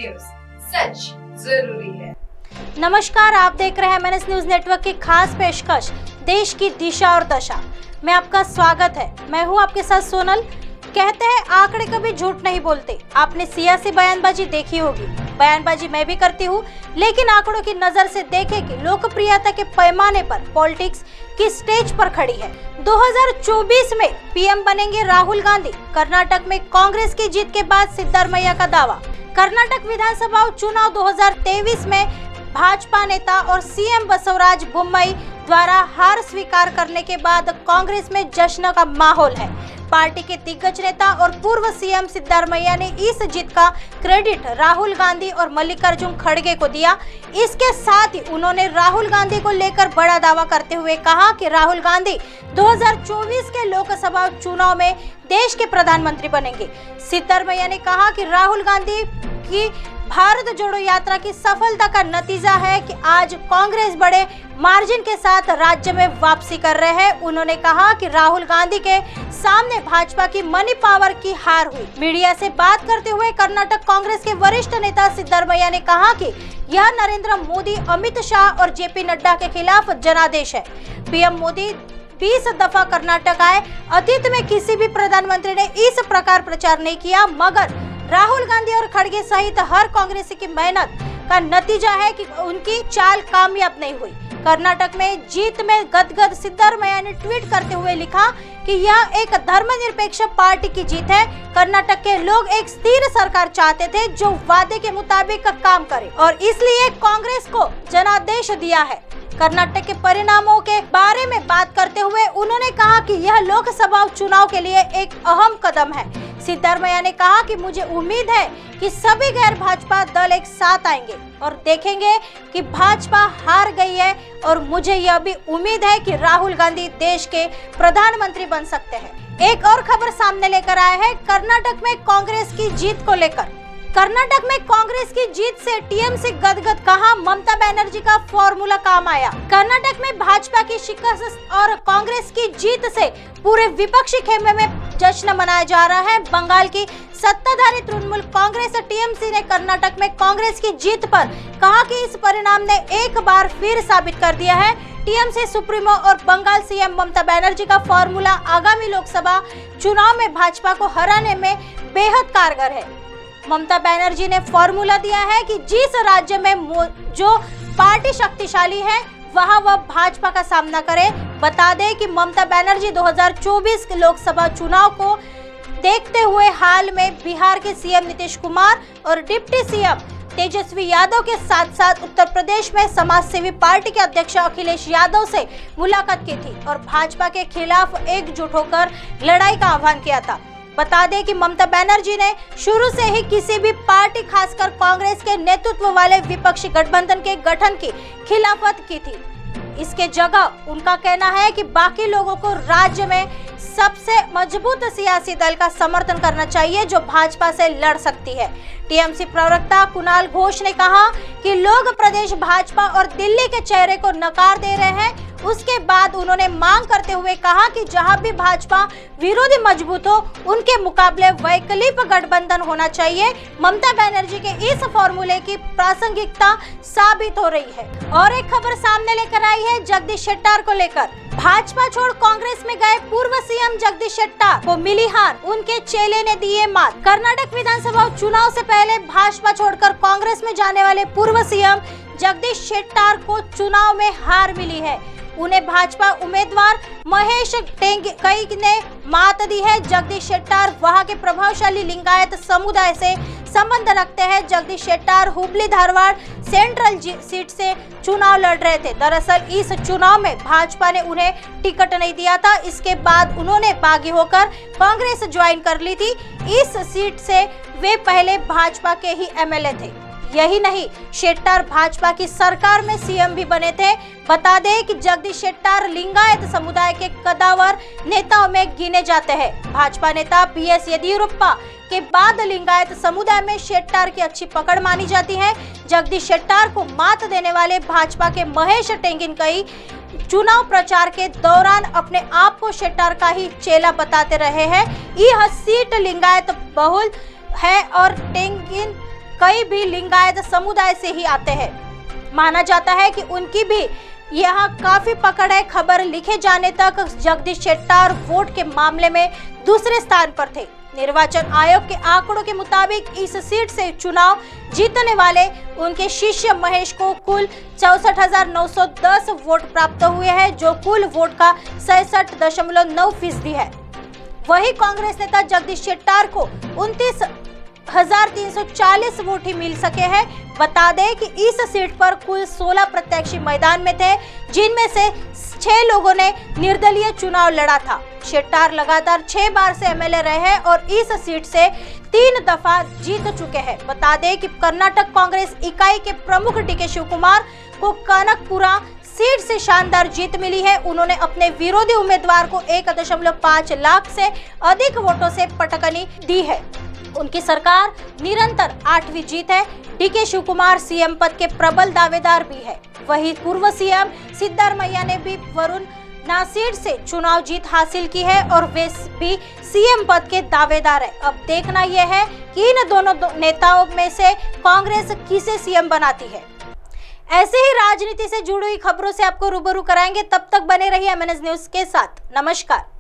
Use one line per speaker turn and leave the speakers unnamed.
News, सच जरूरी है।
नमस्कार, आप देख रहे हैं MNS न्यूज नेटवर्क की खास पेशकश देश की दिशा और दशा में आपका स्वागत है। मैं हूं आपके साथ सोनल। कहते हैं आंकड़े कभी झूठ नहीं बोलते। आपने सियासी बयानबाजी देखी होगी, बयानबाजी मैं भी करती हूँ, लेकिन आंकड़ों की नजर से देखें कि लोकप्रियता के पैमाने पर पॉलिटिक्स की स्टेज पर खड़ी है। 2024 में पीएम बनेंगे राहुल गांधी। कर्नाटक में कांग्रेस की जीत के बाद सिद्धारमैया का दावा। कर्नाटक विधानसभा चुनाव 2023 में भाजपा नेता और सीएम बसवराज बोम्मई द्वारा हार स्वीकार करने के बाद कांग्रेस में जश्न का माहौल है। पार्टी के दिग्गज नेता और पूर्व सीएम सिद्धारमैया ने इस जीत का क्रेडिट राहुल गांधी और मल्लिकार्जुन खड़गे को दिया। इसके साथ ही उन्होंने राहुल गांधी को लेकर बड़ा दावा करते हुए कहा कि राहुल गांधी 2024 के लोकसभा चुनाव में देश के प्रधानमंत्री बनेंगे। सिद्धारमैया ने कहा कि राहुल गांधी की भारत जोड़ो यात्रा की सफलता का नतीजा है कि आज कांग्रेस बड़े मार्जिन के साथ राज्य में वापसी कर रहे हैं। उन्होंने कहा कि राहुल गांधी के सामने भाजपा की मनी पावर की हार हुई। मीडिया से बात करते हुए कर्नाटक कांग्रेस के वरिष्ठ नेता सिद्धारमैया ने कहा कि यह नरेंद्र मोदी, अमित शाह और जेपी नड्डा के खिलाफ जनादेश है। पीएम मोदी 20 दफा कर्नाटक आए। अतीत में किसी भी प्रधानमंत्री ने इस प्रकार प्रचार नहीं किया, मगर राहुल गांधी और खड़गे सहित हर कांग्रेसी की मेहनत का नतीजा है कि उनकी चाल कामयाब नहीं हुई। कर्नाटक में जीत में गदगद सिद्धारमैया ने ट्वीट करते हुए लिखा कि यह एक धर्मनिरपेक्ष पार्टी की जीत है। कर्नाटक के लोग एक स्थिर सरकार चाहते थे जो वादे के मुताबिक काम करे और इसलिए कांग्रेस को जनादेश दिया है। कर्नाटक के परिणामों के बारे में बात करते हुए उन्होंने कहा कि यह लोकसभा चुनाव के लिए एक अहम कदम है। सिद्धारमैया ने कहा कि मुझे उम्मीद है कि सभी गैर भाजपा दल एक साथ आएंगे और देखेंगे कि भाजपा हार गई है और मुझे यह भी उम्मीद है कि राहुल गांधी देश के प्रधानमंत्री बन सकते हैं। एक और खबर सामने लेकर आए हैं कर्नाटक में कांग्रेस की जीत को लेकर। कर्नाटक में कांग्रेस की जीत से टीएमसी गदगद, कहा ममता बनर्जी का फॉर्मूला काम आया। कर्नाटक में भाजपा की शिकस्त और कांग्रेस की जीत से पूरे विपक्षी खेमे में जश्न मनाया जा रहा है। बंगाल की सत्ताधारी तृणमूल कांग्रेस टीएमसी ने कर्नाटक में कांग्रेस की जीत पर कहा कि इस परिणाम ने एक बार फिर साबित कर दिया है टीएमसी सुप्रीमो और बंगाल सीएम ममता बनर्जी का फॉर्मूला आगामी लोकसभा चुनाव में भाजपा को हराने में बेहद कारगर है। ममता बनर्जी ने फॉर्मूला दिया है कि जिस राज्य में जो पार्टी शक्तिशाली है वहां वह भाजपा का सामना करे। बता दें कि ममता बनर्जी 2024 के लोकसभा चुनाव को देखते हुए हाल में बिहार के सीएम नीतीश कुमार और डिप्टी सीएम तेजस्वी यादव के साथ साथ उत्तर प्रदेश में समाजसेवी पार्टी के अध्यक्ष अखिलेश यादव से मुलाकात की थी और भाजपा के खिलाफ एकजुट होकर लड़ाई का आह्वान किया था। बता दें कि ममता बनर्जी ने शुरू से ही किसी भी पार्टी, खासकर कांग्रेस के नेतृत्व वाले विपक्षी गठबंधन के गठन की खिलाफत की थी। इसके जगह उनका कहना है कि बाकी लोगों को राज्य में सबसे मजबूत सियासी दल का समर्थन करना चाहिए जो भाजपा से लड़ सकती है। टीएमसी प्रवक्ता कुणाल घोष ने कहा कि लोग प्रदेश भाजपा और दिल्ली के चेहरे को नकार दे रहे हैं। उसके बाद उन्होंने मांग करते हुए कहा कि जहां भी भाजपा विरोधी मजबूत हो उनके मुकाबले वैकल्पिक गठबंधन होना चाहिए। ममता बनर्जी के इस फॉर्मूले की प्रासंगिकता साबित हो रही है। और एक खबर सामने लेकर आई है जगदीश शेट्टार को लेकर। भाजपा छोड़ कांग्रेस में गए पूर्व सीएम जगदीश शेट्टार को मिली हार, उनके चेले ने दिए मात। कर्नाटक विधानसभा चुनाव से पहले भाजपा छोड़कर कांग्रेस में जाने वाले पूर्व सीएम जगदीश शेट्टार को चुनाव में हार मिली है। उन्हें भाजपा उम्मीदवार महेश टेंगई ने मात दी है। जगदीश शेट्टार वहां के प्रभावशाली लिंगायत समुदाय से संबंध रखते हैं। जगदीश शेट्टार हुबली धारवाड़ सेंट्रल सीट से चुनाव लड़ रहे थे। दरअसल इस चुनाव में भाजपा ने उन्हें टिकट नहीं दिया था। इसके बाद उन्होंने बागी होकर कांग्रेस ज्वाइन कर ली थी। इस सीट से वे पहले भाजपा के ही एमएलए थे। यही नहीं, शेट्टार भाजपा की सरकार में सीएम भी बने थे। बता दें कि जगदीश शेट्टार लिंगायत समुदाय के कद्दावर नेताओं में गिने जाते हैं। भाजपा नेता बीएस येदियुरप्पा के बाद लिंगायत समुदाय में शेट्टार की अच्छी पकड़ मानी जाती है। जगदीश शेट्टार को मात देने वाले भाजपा के महेश टेंगिनकई चुनाव प्रचार के दौरान अपने आप को शेट्टार का ही चेला बताते रहे हैं। यह सीट लिंगायत बहुल है और टेंगिन कई भी लिंगायत समुदाय से ही आते हैं। माना जाता है कि उनकी भी यहाँ काफी पकड़ है। खबर लिखे जाने तक जगदीश शेट्टार वोट के मामले में दूसरे स्थान पर थे। निर्वाचन आयोग के आंकड़ों के मुताबिक इस सीट से चुनाव जीतने वाले उनके शिष्य महेश को कुल 64,910 वोट प्राप्त हुए हैं, जो कुल वोट का 66.9% है। वहीं कांग्रेस नेता जगदीश शेट्टार को 29,340 वोट ही मिल सके हैं। बता दें कि इस सीट पर कुल 16 प्रत्याशी मैदान में थे, जिनमें से 6 लोगों ने निर्दलीय चुनाव लड़ा था। शेट्टार लगातार 6 बार से एमएलए रहे हैं और इस सीट से 3 दफा जीत चुके हैं। बता दें कि कर्नाटक कांग्रेस इकाई के प्रमुख डीके शिवकुमार को कनकपुरा सीट से शानदार जीत मिली है। उन्होंने अपने विरोधी उम्मीदवार को 1.5 लाख से अधिक वोटों से पटकनी दी है। उनकी सरकार निरंतर 8वीं जीत है। डीके शिवकुमार सीएम पद के प्रबल दावेदार भी है। वहीं पूर्व सीएम सिद्धारमैया ने भी वरुण नासिर से चुनाव जीत हासिल की है और वे भी सीएम पद के दावेदार है। अब देखना यह है कि इन दोनों नेताओं में से कांग्रेस किसे सीएम बनाती है। ऐसे ही राजनीति से जुड़ी हुई खबरों से आपको रूबरू कराएंगे। तब तक बने रहिए एमएनएस न्यूज के साथ। नमस्कार।